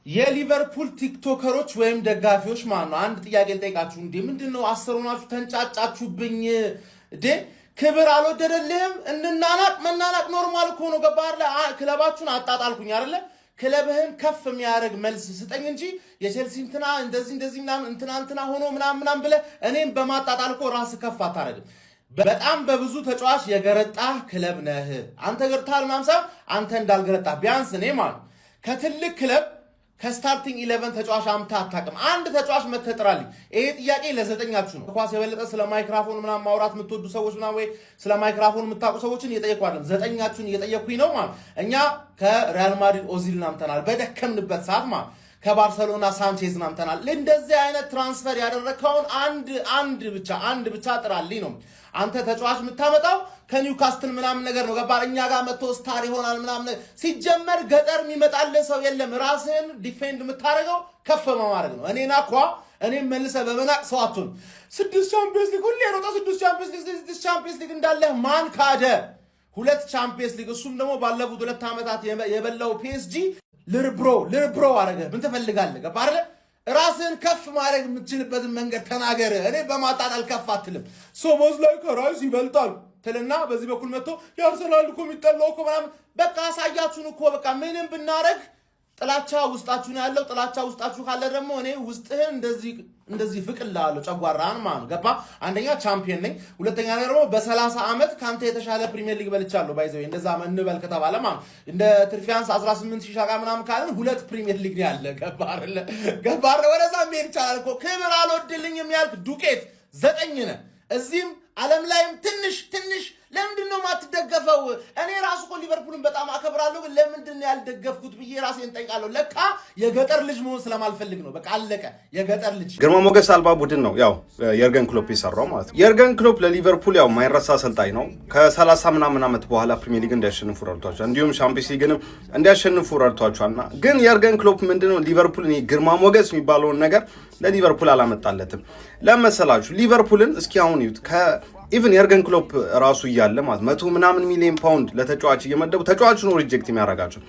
የሊቨርፑል ቲክቶከሮች ወይም ደጋፊዎች ማለት ነው አንድ ጥያቄ ልጠይቃችሁ። እንዴ ምንድነው አሰሩናችሁ ተንጫጫችሁብኝ? እንዴ ክብር አልወደደልህም? እንናናቅ መናናቅ ኖርማል እኮ ነው። ገባህ? ክለባችሁን አጣጣልኩኝ አይደለ? ክለብህን ከፍ የሚያደርግ መልስ ስጠኝ እንጂ የቼልሲ እንትና እንደዚህ ምናምን እንትና ሆኖ ምናምን ብለህ እኔም በማጣጣል እኮ ራስህ ከፍ አታረግም። በጣም በብዙ ተጫዋች የገረጣህ ክለብ ነህ አንተ። ገርታል ምናምን ሳይሆን አንተ እንዳልገረጣህ ቢያንስ እኔ ማለት ከትልቅ ክለብ ከስታርቲንግ 11 ተጫዋች አምታ አታውቅም። አንድ ተጫዋች መተጥራልኝ። ይሄ ጥያቄ ለዘጠኛችሁ ነው። ኳስ የበለጠ ስለ ማይክሮፎን ምናምን ማውራት የምትወዱ ሰዎች ምናምን ወይ ስለ ማይክሮፎን የምታውቁ ሰዎችን እየጠየቁ አይደለም፣ ዘጠኛችሁን እየጠየኩኝ ነው ማለት። እኛ ከሪያል ማድሪድ ኦዚልን አምተናል በደከምንበት ሰዓት ማለት። ከባርሰሎና ሳንቼዝን አምተናል። እንደዚህ አይነት ትራንስፈር ያደረከውን አንድ ብቻ ጥራልኝ ነው። አንተ ተጫዋች የምታመጣው ከኒውካስትል ምናምን ነገር ነው። ገባህ? እኛ ጋር መጥቶ ስታር ይሆናል ምናምን። ሲጀመር ገጠር የሚመጣልህ ሰው የለም። ራስህን ዲፌንድ የምታደርገው ከፍ በማድረግ ነው። እኔም መልሰህ በመናቅ ሰው አትሁን። 6 ቻምፒየንስ ሊግ ሁሌ ሮጣ 6 ቻምፒየንስ ሊግ እንዳለህ ማን ካደ? 2 ቻምፒየንስ ሊግ እሱም ደግሞ ባለፉት 2 ዓመታት የበላው ፒኤስጂ ልርብሮ አረገ። ምን ትፈልጋለህ? ገባህ አይደል? ራስን ከፍ ማድረግ የምትችልበትን መንገድ ተናገር። እኔ በማጣጣል ከፍ አትልም። ሶሞዝ ላይ ከራይስ ይበልጣል ትልና በዚህ በኩል መጥቶ የአርሰናል እኮ የሚጠላው እኮ ምናምን። በቃ አሳያችሁን እኮ በቃ ምንም ብናረግ ጥላቻ ውስጣችሁ ነው ያለው። ጥላቻ ውስጣችሁ ካለ ደግሞ እኔ ውስጥህን እንደዚህ ፍቅልሃለሁ ጨጓራህን ማለት ነው። ገባ? አንደኛ ቻምፒየን ነኝ፣ ሁለተኛ ደግሞ በ30 ዓመት ካንተ የተሻለ ፕሪሚየር ሊግ በልቻለሁ። ባይዘው እንደዛ እንበል ከተባለ ማለት እንደ ትርፊያንስ 18000 ሻጋ ምናምን ካለን 2 ፕሪሚየር ሊግ ነው ያለ። ገባ አይደለ? ወደዛ መሄድ ይቻላል እኮ። ክብር አልወድልኝም ያልክ ዱቄት 9 ነህ። እዚህም ዓለም ላይም ትንሽ ለምንድን ነው ማትደገፈው? እኔ ራሱ እኮ ሊቨርፑልን በጣም አከብራለሁ፣ ግን ለምንድን ነው ያልደገፍኩት ብዬ ራሴን ጠይቃለሁ። ለካ የገጠር ልጅ መሆን ስለማልፈልግ ነው። በቃ አለቀ። የገጠር ልጅ ግርማ ሞገስ አልባ ቡድን ነው ያው የርገን ክሎፕ የሰራው ማለት ነው። የርገን ክሎፕ ለሊቨርፑል ያው ማይረሳ አሰልጣኝ ነው። ከ30 ምናምን ዓመት በኋላ ፕሪሚየር ሊግ እንዲያሸንፉ ረድቷቸዋል፣ እንዲሁም ቻምፒየንስ ሊግንም እንዲያሸንፉ ረድቷቸዋልና ግን የርገን ክሎፕ ምንድነው ሊቨርፑል ግርማ ሞገስ የሚባለውን ነገር ለሊቨርፑል አላመጣለትም። ለመሰላችሁ ሊቨርፑልን እስኪ አሁን ይዩት። ኢቭን የርገን ክሎፕ ራሱ እያለ ማለት 100 ምናምን ሚሊዮን ፓውንድ ለተጫዋች እየመደቡ ተጫዋቹ ነው ሪጀክት የሚያደርጋቸው፣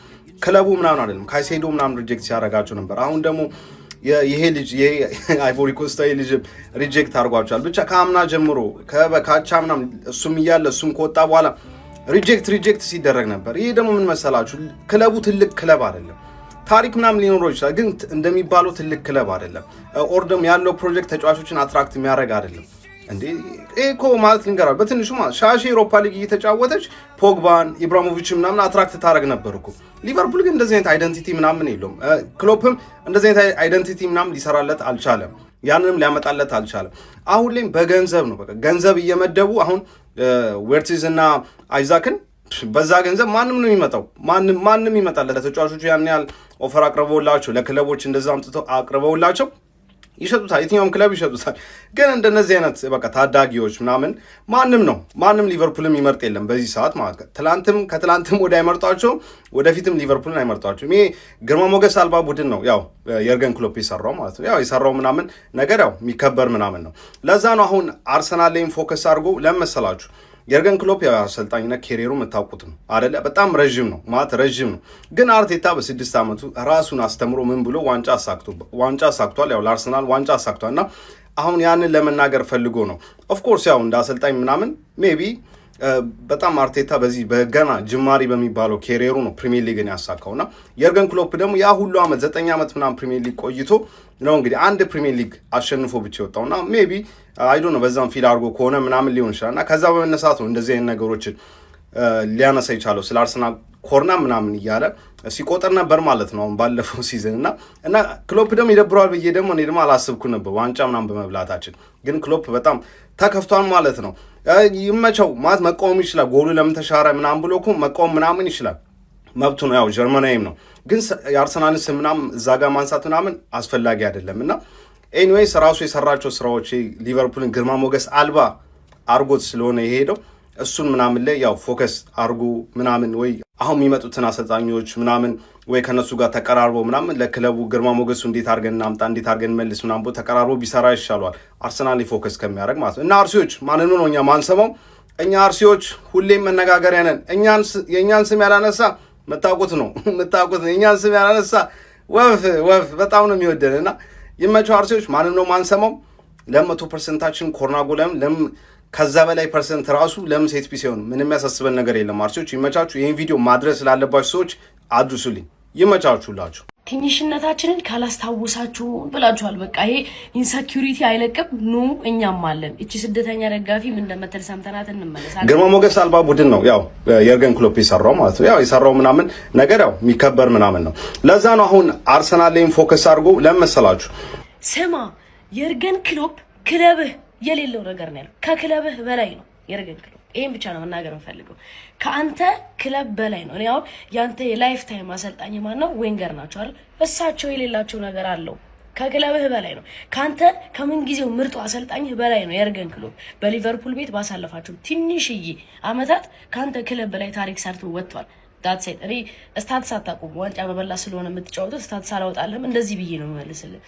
ክለቡ ምናምን አይደለም። ካይሴዶ ምናምን ሪጀክት ሲያደርጋቸው ነበር። አሁን ደግሞ ይሄ ልጅ አይቮሪ ኮስታ ልጅ ሪጀክት አድርጓቸዋል። ብቻ ከአምና ጀምሮ ከካቻ ምናምን እሱም እያለ እሱም ከወጣ በኋላ ሪጀክት ሲደረግ ነበር። ይሄ ደግሞ ምን መሰላችሁ ክለቡ ትልቅ ክለብ አይደለም። ታሪክ ምናምን ሊኖረው ይችላል፣ ግን እንደሚባለው ትልቅ ክለብ አይደለም። ኦርደም ያለው ፕሮጀክት ተጫዋቾችን አትራክት የሚያደርግ አይደለም። እንዴ እኮ ማለት ልንገራችሁ በትንሹ ማለት ሻሺ ዩሮፓ ሊግ እየተጫወተች ፖግባን ኢብራሂሞቪች ምናምን አትራክት ታደርግ ነበር እኮ። ሊቨርፑል ግን እንደዚህ አይነት አይደንቲቲ ምናምን የለውም። ክሎፕም እንደዚህ አይነት አይደንቲቲ ምናምን ሊሰራለት አልቻለም፣ ያንንም ሊያመጣለት አልቻለም። አሁን ላይም በገንዘብ ነው፣ በቃ ገንዘብ እየመደቡ አሁን ዌርትዝ እና አይዛክን በዛ ገንዘብ ማንም ነው የሚመጣው፣ ማንም ይመጣል። ለተጫዋቾቹ ያን ያህል ኦፈር አቅርበውላቸው ለክለቦች እንደዛ አምጥተው አቅርበውላቸው ይሸጡታል፣ የትኛውም ክለብ ይሸጡታል። ግን እንደነዚህ አይነት በቃ ታዳጊዎች ምናምን ማንም ሊቨርፑልም ይመርጥ የለም በዚህ ሰዓት ማለት ነው። ከትላንትም ወደ አይመርጧቸውም፣ ወደፊትም ሊቨርፑልን አይመርጧቸውም። ይሄ ግርማ ሞገስ አልባ ቡድን ነው ያው የርገን ክሎፕ የሰራው ማለት ነው። ያው የሰራው ምናምን ነገር ያው የሚከበር ምናምን ነው። ለዛ ነው አሁን አርሰናል ላይም ፎከስ አድርጎ ለመሰላችሁ የርገን ክሎፕ ያው አሰልጣኝነት ኬሪየሩ የምታውቁት ነው አይደለ? በጣም ረጅም ነው። ግን አርቴታ በ6 ዓመቱ ራሱን አስተምሮ ምን ብሎ ዋንጫ አሳክቷል። ያው ለአርሰናል ዋንጫ አሳክቷልና አሁን ያንን ለመናገር ፈልጎ ነው። ኦፍ ኮርስ ያው እንደ አሰልጣኝ ምናምን ሜቢ በጣም አርቴታ በዚህ በገና ጅማሪ በሚባለው ኬሪየሩ ነው ፕሪሚየር ሊግን ያሳካውና የርገን ክሎፕ ደግሞ ያ ሁሉ ዓመት 9 ዓመት ምናምን ፕሪሚየር ሊግ ቆይቶ ነው እንግዲህ አንድ ፕሪሚየር ሊግ አሸንፎ ብቻ ወጣውና ሜቢ አይዶ ነው በዛም ፊል አድርጎ ከሆነ ምናምን ሊሆን ይችላልና ከዛ በመነሳት ነው እንደዚህ አይነት ነገሮችን ሊያነሳ ይቻለው። ስለ አርሰናል ኮርና ምናምን እያለ ሲቆጥር ነበር ማለት ነው ባለፈው ሲዝን እና ክሎፕ ደግሞ ይደብረዋል ብዬ ደግሞ እኔ ደግሞ አላስብኩ ነበር ዋንጫ ምናምን በመብላታችን። ግን ክሎፕ በጣም ተከፍቷል ማለት ነው። ይመቸው ማለት መቃወም ይችላል። ጎሉ ለምን ተሻረ ምናምን ብሎ እኮ መቃወም ምናምን ይችላል፣ መብቱ ነው። ያው ጀርመናዊም ነው። ግን የአርሰናልን ስም ምናምን እዛ ጋር ማንሳት ምናምን አስፈላጊ አይደለም። እና ኤኒዌይስ ራሱ የሰራቸው ስራዎች ሊቨርፑልን ግርማ ሞገስ አልባ አርጎት ስለሆነ የሄደው እሱን ምናምን ላይ ያው ፎከስ አርጉ ምናምን ወይ አሁን የሚመጡትን አሰልጣኞች ምናምን ወይ ከነሱ ጋር ተቀራርቦ ምናምን ለክለቡ ግርማ ሞገሱ እንዴት አድርገን እናምጣ እንዴት አድርገን መልስ ምናምን ተቀራርቦ ቢሰራ ይሻላል አርሰናል ላይ ፎከስ ከሚያደርግ ማለት ነው። እና አርሲዎች ማንኑ ነው እኛ ማንሰማው? እኛ አርሲዎች ሁሌም መነጋገሪያ ነን። የእኛን ስም ያላነሳ መታወቁት ነው የእኛን ስም ያላነሳ ወፍ በጣም ነው የሚወደንና ይመቸው አርሴዎች። ማንም ነው ማንሰማው። ለ100%ችን ኮርና ጎለም ከዛ በላይ ፐርሰንት ራሱ ለምን ሴት ፒስ ይሆን? ምንም ያሳስበን ነገር የለም። አርሴዎች ይመቻችሁ። ይህን ቪዲዮ ማድረስ ስላለባችሁ ሰዎች አድርሱልኝ። ይመቻችሁላችሁ። ትንሽነታችንን ካላስታውሳችሁ ብላችኋል። በቃ ይሄ ኢንሰኪዩሪቲ አይለቅም። ኑ እኛም አለን። እቺ ስደተኛ ደጋፊ ምን እንደምትል ሰምተናት እንመለሳለን። ግርማ ሞገስ አልባ ቡድን ነው ያው የርገን ክሎፕ የሰራው ማለት ነው። ያው የሰራው ምናምን ነገር ያው የሚከበር ምናምን ነው። ለዛ ነው አሁን አርሰናል ላይም ፎከስ አድርጎ ለመሰላችሁ። ስማ የርገን ክሎፕ ክለብህ የሌለው ነገር ነው ያለው። ከክለብህ በላይ ነው የርገን ክሎፕ። ይሄን ብቻ ነው መናገር የምፈልገው። ከአንተ ክለብ በላይ ነው። እኔ አሁን ያንተ የላይፍ ታይም አሰልጣኝ ማን ነው? ዌንገር ናቸው አይደል? እሳቸው የሌላቸው ነገር አለው። ከክለብህ በላይ ነው። ካንተ ከምን ጊዜው ምርጡ አሰልጣኝህ በላይ ነው የርገን ክሎፕ። በሊቨርፑል ቤት ባሳለፋቸው ትንሽዬ አመታት ካንተ ክለብ በላይ ታሪክ ሰርቶ ወጥቷል። ዳትስ ኢት። እኔ ስታትስ አታውቁም። ዋንጫ በበላ ስለሆነ የምትጫወቱት ስታትስ አላወጣልህም። እንደዚህ ብዬ ነው የምመልስልህ።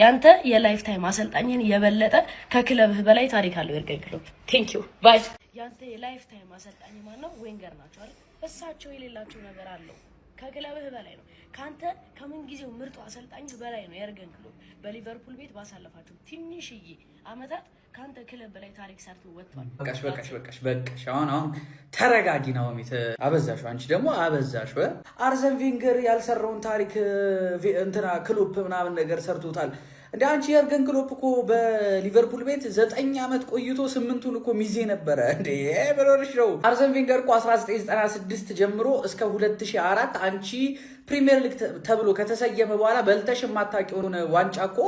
ያንተ የላይፍ ታይም አሰልጣኝን የበለጠ ከክለብህ በላይ ታሪክ አለው የርገን ክሎፕ። ቴንክ ዩ ባይ። ያንተ የላይፍ ታይም አሰልጣኝ ማን ነው? ዌንገር ናቸው አይደል? እሳቸው የሌላቸው ነገር አለው። ከክለብህ በላይ ነው። ካንተ ከምን ጊዜው ምርጡ አሰልጣኝህ በላይ ነው የርገን ክሎፕ። በሊቨርፑል ቤት ባሳለፋቸው ትንሽዬ አመታት ካንተ ክለብ በላይ ታሪክ ሰርቶ ወጥቷል። በቃሽ። አሁን ተረጋጊ ነው ሚት አበዛሽው። አንቺ ደግሞ አበዛሽው። አርሰን ቬንገር ያልሰራውን ታሪክ እንትና ክሎፕ ምናምን ነገር ሰርቶታል። እንደ አንቺ የርገን ክሎፕ እኮ በሊቨርፑል ቤት 9 ዓመት ቆይቶ 8ቱን እኮ ሚዜ ነበረ እንዴ ብሎልሽ ነው። አርሰን ቬንገር እኮ 1996 ጀምሮ እስከ 2004 አንቺ ፕሪሚየር ሊግ ተብሎ ከተሰየመ በኋላ በልተሽ የማታውቂውን ዋንጫ እኮ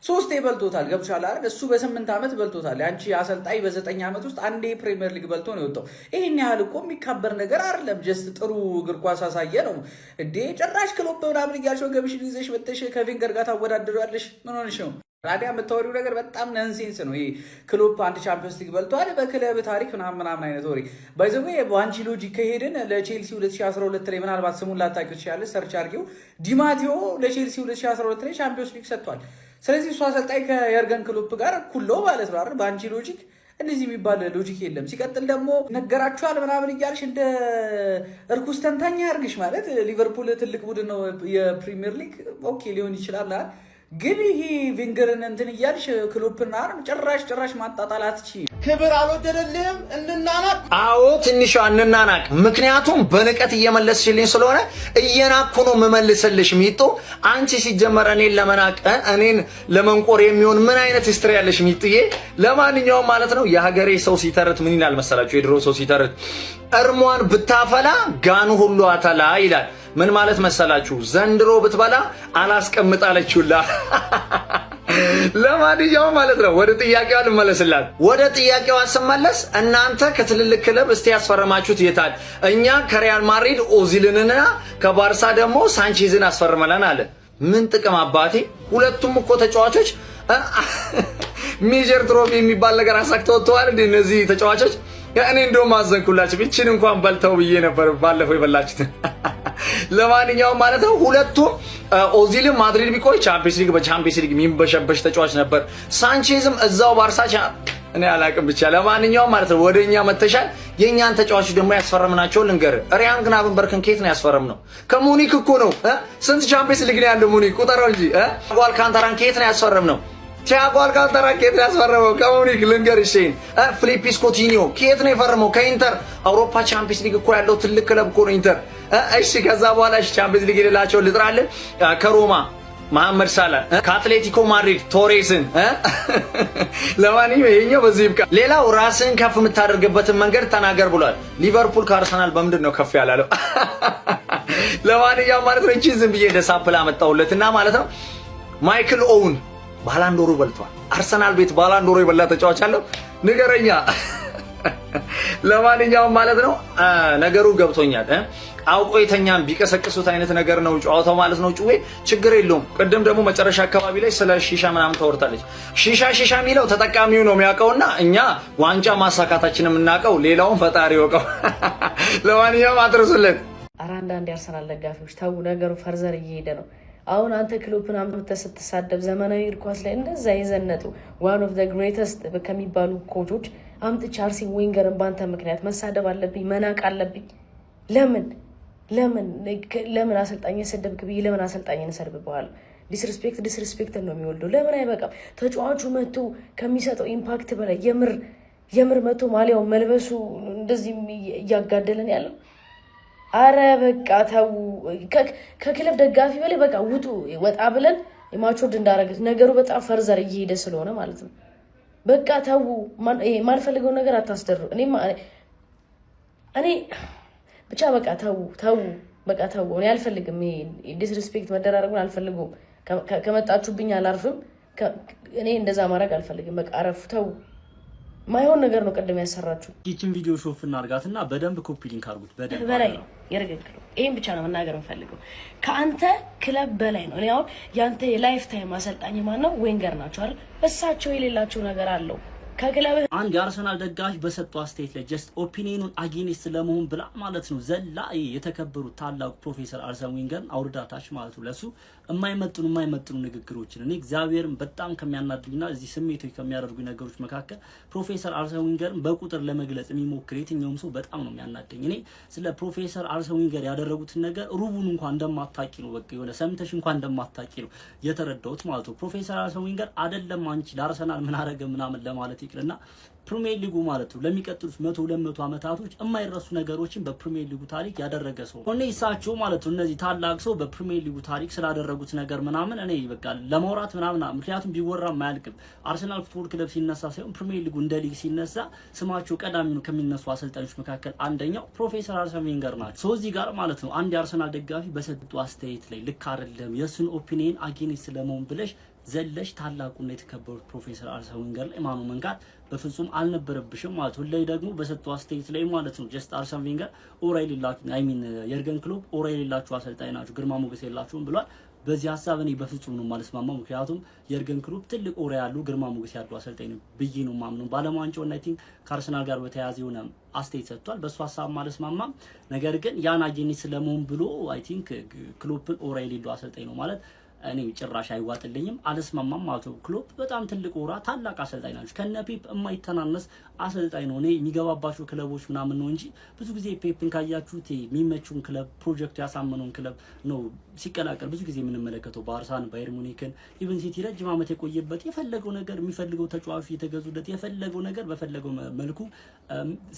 3 በልቶታል። ገብቶሻል አይደል? እሱ በ8 ዓመት በልቶታል። አንቺ አሰልጣኝ በ9 ዓመት ውስጥ አንዴ ፕሪሚየር ሊግ በልቶ ነው የወጣው። ይሄን ያህል እኮ የሚካበር ነገር አይደለም። ጀስት ጥሩ እግር ኳስ አሳየ ነው እንዴ። ጭራሽ ክሎፕ ምናምን እያልሽው ገብሽን ይዘሽ መጥተሽ ከቬንገር ጋር ታወዳድራለሽ። ምን ሆነሽ ነው? ታዲያ የምታወሪው ነገር በጣም ነንሴንስ ነው። ይሄ ክሎፕ አንድ ቻምፒየንስ ሊግ በልቷል በክለብ ታሪክ ምናምን አይነት ወሬ ባይዘው። በአንቺ ሎጂክ ከሄድን ለቼልሲ 2012 ላይ ምናልባት ስሙን ላታውቂው ትችያለሽ፣ ሰርች አድርጊው። ዲማቴዮ ለቼልሲ 2012 ላይ ቻምፒየንስ ሊግ ሰጥቷል። ስለዚህ እሱ አሰልጣኝ ከየርገን ክሎፕ ጋር እኩል ነው ማለት ነው አይደል? በአንቺ ሎጂክ እንደዚህ የሚባል ሎጂክ የለም። ሲቀጥል ደግሞ ነገራችኋል ምናምን እያልሽ እንደ እርኩስ ተንታኛ ያርግሽ ማለት ሊቨርፑል ትልቅ ቡድን ነው የፕሪሚየር ሊግ ኦኬ ሊሆን ይችላል። ግን ይሄ ቬንገርን እንትን እያልሽ ክሎፕና ጭራሽ ማጣጣላት ክብር አልወደደልህም? እንናናቅ። አዎ ትንሿ እንናናቅ። ምክንያቱም በንቀት እየመለስሽልኝ ስለሆነ እየናኩ ነው የምመልስልሽ። ሚጡ አንቺ ሲጀመር እኔን ለመናቅ እኔን ለመንቆር የሚሆን ምን አይነት ሂስትሪ ያለሽ ሚጥዬ። ለማንኛውም ማለት ነው የሀገሬ ሰው ሲተርት ምን ይላል መሰላችሁ? የድሮ ሰው ሲተርት እርሟን ብታፈላ ጋኑ ሁሉ አተላ ይላል። ምን ማለት መሰላችሁ? ዘንድሮ ብትበላ አላስቀምጣለችሁላ። ለማንኛውም ማለት ነው ወደ ጥያቄዋ ልመለስላት። ወደ ጥያቄዋ ስመለስ እናንተ ከትልልቅ ክለብ እስቲ ያስፈረማችሁት የታል? እኛ ከሪያል ማድሪድ ኦዚልንና ከባርሳ ደግሞ ሳንቼዝን አስፈርመናል አለ። ምን ጥቅም አባቴ? ሁለቱም እኮ ተጫዋቾች ሜጀር ትሮፊ የሚባል ነገር አሳክተው ወጥተዋል። እነዚህ ተጫዋቾች እኔ እንደውም አዘንኩላችሁ። ብቻን እንኳን በልተው ብዬ ነበር ባለፈው የበላችሁት። ለማንኛውም ማለት ነው ሁለቱም ኦዚልም ማድሪድ ቢቆይ ቻምፒየንስ ሊግ በቻምፒየንስ ሊግ የሚንበሸበሽ ተጫዋች ነበር። ሳንቼዝም እዛው ባርሳ እኔ አላቅም ብቻ። ለማንኛውም ማለት ነው ወደኛ መተሻል። የኛን ተጫዋቾች ደግሞ ያስፈረምናቸው ልንገር። ሪያን ግናብንበርክን ከየት ነው ያስፈረምነው? ከሙኒክ እኮ ነው። ስንት ቻምፒየንስ ሊግ ነው ያለው ሙኒክ? ቁጠረው እንጂ። አልካንታራን ከየት ነው ያስፈረምነው? ቲያጎ አልካንታራ ከየት ነው ያስፈረመው? ከሙኒክ ልንገር። እሺን ፊሊፕስ ኮቲኒዮ ከየት ነው የፈረመው? ከኢንተር። አውሮፓ ቻምፒየንስ ሊግ እኮ ያለው ትልቅ ክለብ እኮ ነው ኢንተር። እሺ ከዛ በኋላ ቻምፒየንስ ሊግ የሌላቸው ልጥራለን። ከሮማ መሐመድ ሳላ፣ ከአትሌቲኮ ማድሪድ ቶሬስን። ለማንኛውም ይሄኛው በዚህ ይብቃ። ሌላው ራስን ከፍ የምታደርግበትን መንገድ ተናገር ብሏል። ሊቨርፑል ከአርሰናል በምንድን ነው ከፍ ያላለው? ለማንኛውም ማለት ነው እቺን ዝም ብዬ ደሳፕላ መጣሁለትና ማለት ነው ማይክል ኦውን ባላንዶሩ በልቷል። አርሰናል ቤት ባላንዶሩ የበላ ተጫዋች አለው? ንገረኛ። ለማንኛውም ማለት ነው ነገሩ ገብቶኛል። አውቆ የተኛም ቢቀሰቅሱት አይነት ነገር ነው ጨዋታው ማለት ነው። ጭዌ ችግር የለውም። ቅድም ደግሞ መጨረሻ አካባቢ ላይ ስለ ሺሻ ምናምን ተወርታለች። ሺሻ የሚለው ተጠቃሚው ነው የሚያውቀውና እኛ ዋንጫ ማሳካታችን የምናውቀው ሌላውን ፈጣሪ ይወቀው። ለማንኛውም አድርሱልን። አንዳንድ የአርሰናል ደጋፊዎች ተው፣ ነገሩ ፈርዘር እየሄደ ነው። አሁን አንተ ክሎፕን አምጥተህ ስትሳደብ ዘመናዊ እግር ኳስ ላይ እንደዛ የዘነጡ ዋን ኦፍ ዘ ግሬተስት ከሚባሉ ኮቾች አምጥቼ አርሴን ዌንገርን ባንተ ምክንያት መሳደብ አለብኝ? መናቅ አለብኝ? ለምን ለምን አሰልጣኝ ሰደብክ ብዬ ለምን አሰልጣኝን ሰድብበዋል? ዲስሪስፔክት ነው የሚወልደው። ለምን አይበቃም? ተጫዋቹ መጥቶ ከሚሰጠው ኢምፓክት በላይ የምር መጥቶ ማሊያው መልበሱ እንደዚህ እያጋደለን ያለው። አረ በቃ ተው። ከክለብ ደጋፊ በላይ በቃ ውጡ፣ ወጣ ብለን ማቾድ እንዳረገት ነገሩ በጣም ፈርዘር እየሄደ ስለሆነ ማለት ነው። በቃ ተው። ማልፈልገው ነገር አታስደሩ። እኔ ብቻ በቃ ተው። በቃ ተው። እኔ አልፈልግም። ዲስሪስፔክት መደራረጉን አልፈልገውም። ከመጣችሁብኝ አላርፍም። እኔ እንደዛ ማድረግ አልፈልግም። በቃ አረፉ። ተው። ማይሆን ነገር ነው ቀደም ያሰራችሁ። ይህችን ቪዲዮ ሾፍ እናርጋትና በደንብ ኮፒ ሊንክ አድርጉት። በደንብ በላይ ነው የርገን ክለብ። ይሄን ብቻ ነው መናገር የምፈልገው። ከአንተ ክለብ በላይ ነው። እኔ አሁን ያንተ የላይፍ ታይም አሰልጣኝ ማን ነው? ዌንገር ናቸው አይደል? እሳቸው የሌላቸው ነገር አለው ከክለብ። አንድ የአርሰናል ደጋፊ በሰጠው አስተያየት ላይ ጀስት ኦፒኒየኑን አጌንስት ለመሆን ብላ ማለት ነው ዘላ የተከበሩት ታላቁ ፕሮፌሰር አርሰን ዌንገርን አውርዳታች ማለት ነው ለሱ የማይመጥኑ ንግግሮችን እኔ እግዚአብሔርን በጣም ከሚያናድዱና እዚህ ስሜቶች ከሚያደርጉ ነገሮች መካከል ፕሮፌሰር አርሰን ዌንገርን በቁጥር ለመግለጽ የሚሞክር የትኛውም ሰው በጣም ነው የሚያናደኝ። እኔ ስለ ፕሮፌሰር አርሰን ዌንገር ያደረጉትን ነገር ሩቡን እንኳን እንደማታቂ ነው በቃ የሆነ ሰምተሽ እንኳን እንደማታቂ ነው የተረዳሁት ማለት ነው። ፕሮፌሰር አርሰን ዌንገር አይደለም አንቺ ለአርሰናል ምን አረገ ምናምን ለማለት ይቅርና ፕሪሚየር ሊጉ ማለት ነው ለሚቀጥሉት 100-200 አመታቶች የማይረሱ ነገሮችን በፕሪሚየር ሊጉ ታሪክ ያደረገ ሰው ሆነ ይሳቸው ማለት ነው። እነዚህ ታላቅ ሰው በፕሪሚየር ሊጉ ታሪክ ስላደረጉት ነገር ምናምን እኔ በቃ ለማውራት ምናምን ምክንያቱም ቢወራ ማያልቅም። አርሰናል ፉትቦል ክለብ ሲነሳ ሳይሆን ፕሪሚየር ሊጉ እንደ ሊግ ሲነሳ ስማቸው ቀዳሚ ነው ከሚነሱ አሰልጣኞች መካከል አንደኛው ፕሮፌሰር አርሰን ዌንገር ናቸው። ሶ እዚህ ጋር ማለት ነው አንድ የአርሰናል ደጋፊ በሰጡ አስተያየት ላይ ልክ አይደለም የሱን ኦፒኒየን አጌንስት ለመሆን ብለሽ ዘለሽ ታላቁና የተከበሩት ፕሮፌሰር አርሰን ዌንገር ላይ ማኑ መንካት በፍጹም አልነበረብሽም ማለት ነው። ላይ ደግሞ በሰጡ አስተያየት ላይ ማለት ነው ጀስት አርሰን ዌንገር ኦራ የሌላችሁ የርገን ክሎፕ ኦራ የሌላችሁ አሰልጣኝ ናችሁ፣ ግርማ ሞገስ የላችሁም ብሏል። በዚህ ሀሳብ እኔ በፍጹም ነው የማልስማማው። ምክንያቱም የርገን ክሎፕ ትልቅ ኦራ ያሉ ግርማ ሞገስ ያለው አሰልጣኝ ነው ብዬ ነው የማምነው። ባለም ዋንጫው እና አይ ቲንክ ከአርሰናል ጋር በተያያዘ የሆነ አስተያየት ሰጥቷል። በሱ ሀሳብ ማልስማማም። ነገር ግን ያን አጌንስት ስለመሆን ብሎ አይ ቲንክ ክሎፕን ኦራ የሌለው አሰልጣኝ ነው ማለት እኔ ጭራሽ አይዋጥልኝም፣ አልስማማም ማለት ነው። ክሎፕ በጣም ትልቅ ኦራ ታላቅ አሰልጣኝ ናቸው። ከነ ፔፕ የማይተናነስ አሰልጣኝ ነው። እኔ የሚገባባቸው ክለቦች ምናምን ነው እንጂ ብዙ ጊዜ ፔፕን ካያችሁት የሚመቹን ክለብ ፕሮጀክቱ ያሳመነውን ክለብ ነው ሲቀላቀል ብዙ ጊዜ የምንመለከተው። ባርሳን፣ ባየር ሙኒክን፣ ኢቨን ሲቲ ረጅም ዓመት የቆየበት የፈለገው ነገር የሚፈልገው ተጫዋቹ የተገዙለት የፈለገው ነገር በፈለገው መልኩ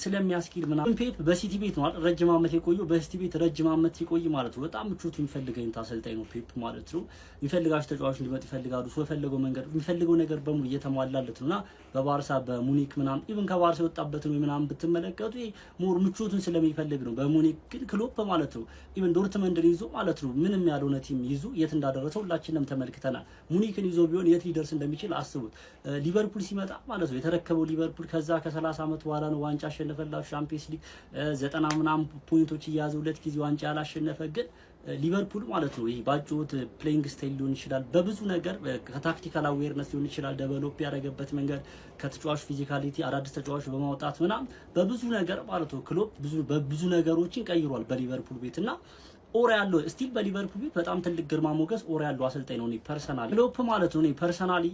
ስለሚያስኪል ምናምን ፔፕ በሲቲ ቤት ነው ረጅም ዓመት የቆየው። በሲቲ ቤት ረጅም ዓመት ሲቆይ ማለት ነው በጣም ምቾቱ የሚፈልገኝ አሰልጣኝ ነው ፔፕ ማለት ነው። የሚፈልጋቸው ተጫዋቾች እንዲመጡ ይፈልጋሉ። በፈለገው መንገድ የሚፈልገው ነገር በሙሉ እየተሟላለት ነውና በባርሳ በሙኒክ ምናምን ኢቭን ከባርሳ የወጣበትን ወይ ምናምን ብትመለከቱ ሞር ምቾቱን ስለሚፈልግ ነው። በሙኒክ ግን ክሎፕ ማለት ነው ኢቭን ዶርትመንድን ይዞ ማለት ነው ምንም ያልሆነ ቲም ይዞ የት እንዳደረሰው ሁላችንም ተመልክተናል። ሙኒክን ይዞ ቢሆን የት ሊደርስ እንደሚችል አስቡት። ሊቨርፑል ሲመጣ ማለት ነው የተረከበው ሊቨርፑል ከዛ ከ30 ዓመት በኋላ ነው ዋንጫ አሸነፈላችሁ ቻምፒየንስ ሊግ 90 ምናምን ፖይንቶች እያዘ 2 ጊዜ ዋንጫ ያላሸነፈ ግን ሊቨርፑል ማለት ነው ይሄ ባጭውት ፕሌይንግ ስታይል ሊሆን ይችላል፣ በብዙ ነገር ከታክቲካል አዌርነስ ሊሆን ይችላል፣ ዴቨሎፕ ያደረገበት መንገድ ከተጫዋች ፊዚካሊቲ አዳዲስ ተጫዋች በማውጣት ምናምን በብዙ ነገር ማለት ነው ክሎፕ ብዙ ነገሮችን ቀይሯል በሊቨርፑል ቤትና ኦራ ያለው ስቲል በሊቨርፑል ቤት በጣም ትልቅ ግርማ ሞገስ ኦራ ያለው አሰልጣኝ ነው። ፐርሰናሊ ክሎፕ ማለት ነው ፐርሰናሊ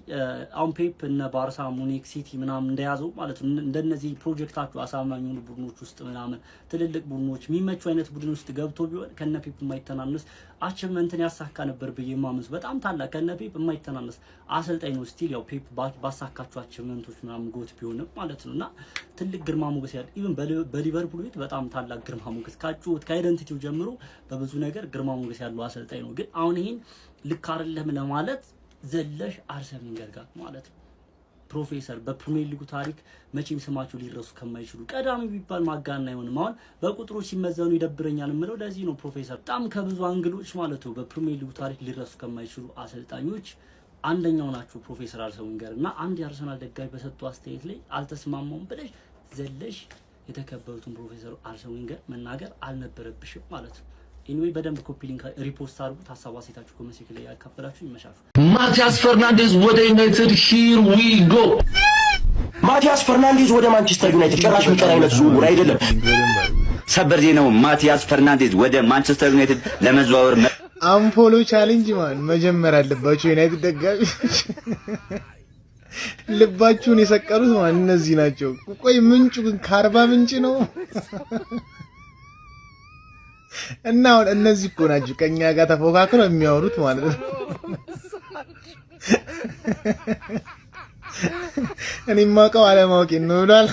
አሁን ፔፕ እና ባርሳ፣ ሙኒክ፣ ሲቲ ምናምን እንደያዘው ማለት ነው እንደነዚህ ፕሮጀክታቸው አሳማኝ የሆኑ ቡድኖች ውስጥ ምናምን ትልልቅ ቡድኖች የሚመቹ አይነት ቡድን ውስጥ ገብቶ ቢሆን ከነ ፔፕ የማይተናነስ አቺቭመንትን ያሳካ ነበር ብዬ ማምንስ በጣም ታላቅ ከነ ፔፕ የማይተናነስ አሰልጣኝ ነው። ስቲል ያው ፔፕ ባሳካቸው አቺቭመንቶች ምናምን ጎት ቢሆንም ማለት ነውና ትልቅ ግርማ ሞገስ ያለው ኢቭን በሊቨርፑል ቤት በጣም ታላቅ ግርማ ሞገስ ካጩት ከአይደንቲቲው ጀምሮ በብዙ ነገር ግርማ ሞገስ ያለው አሰልጣኝ ነው። ግን አሁን ይሄን ልክ አይደለም ለማለት ዘለሽ አርሰን ዌንገር ጋር ማለት ነው ፕሮፌሰር በፕሪሚየር ሊጉ ታሪክ መቼም ስማቸው ሊረሱ ከማይችሉ ቀዳሚ ቢባል ማጋነን አይሆንም። አሁን በቁጥሮች ሲመዘኑ ይደብረኛል የምለው ለዚህ ነው። ፕሮፌሰር በጣም ከብዙ አንግሎች ማለት ነው በፕሪሚየር ሊጉ ታሪክ ሊረሱ ከማይችሉ አሰልጣኞች አንደኛው ናቸው ፕሮፌሰር አርሰን ዌንገር እና አንድ የአርሰናል ደጋፊ በሰጡ አስተያየት ላይ አልተስማማውም ብለሽ ዘለሽ የተከበሩትን ፕሮፌሰር አርሰን ዌንገር መናገር አልነበረብሽም ማለት ነው። ኢንዌይ በደንብ ኮፒ ሊንክ ሪፖስት አድርጉት። ሀሳብ አስተያየታችሁ ኮሜንት ሴክሽን ላይ ያካፈላችሁ ይመሻችሁ። ማቲያስ ፈርናንዴዝ ወደ ዩናይትድ ሂር ዊ ጎ። ማቲያስ ፈርናንዴዝ ወደ ማንቸስተር ዩናይትድ ጭራሽ የሚቀር አይነት ዝውውር አይደለም። ሰበር ዜናው ማቲያስ ፈርናንዴዝ ወደ ማንቸስተር ዩናይትድ ለመዘዋወር አምፖሎ ቻሌንጅ ማን መጀመር አለባቸው። ዩናይትድ ደጋፊዎች ልባችሁን የሰቀሉት ማን እነዚህ ናቸው። ቆይ ምንጩ ግን ከአርባ ምንጭ ነው። እና አሁን እነዚህ እኮ ናቸው ከኛ ጋር ተፎካክረው የሚያወሩት ማለት ነው። እኔ ማውቀው አለማወቄን ነው ብሏል።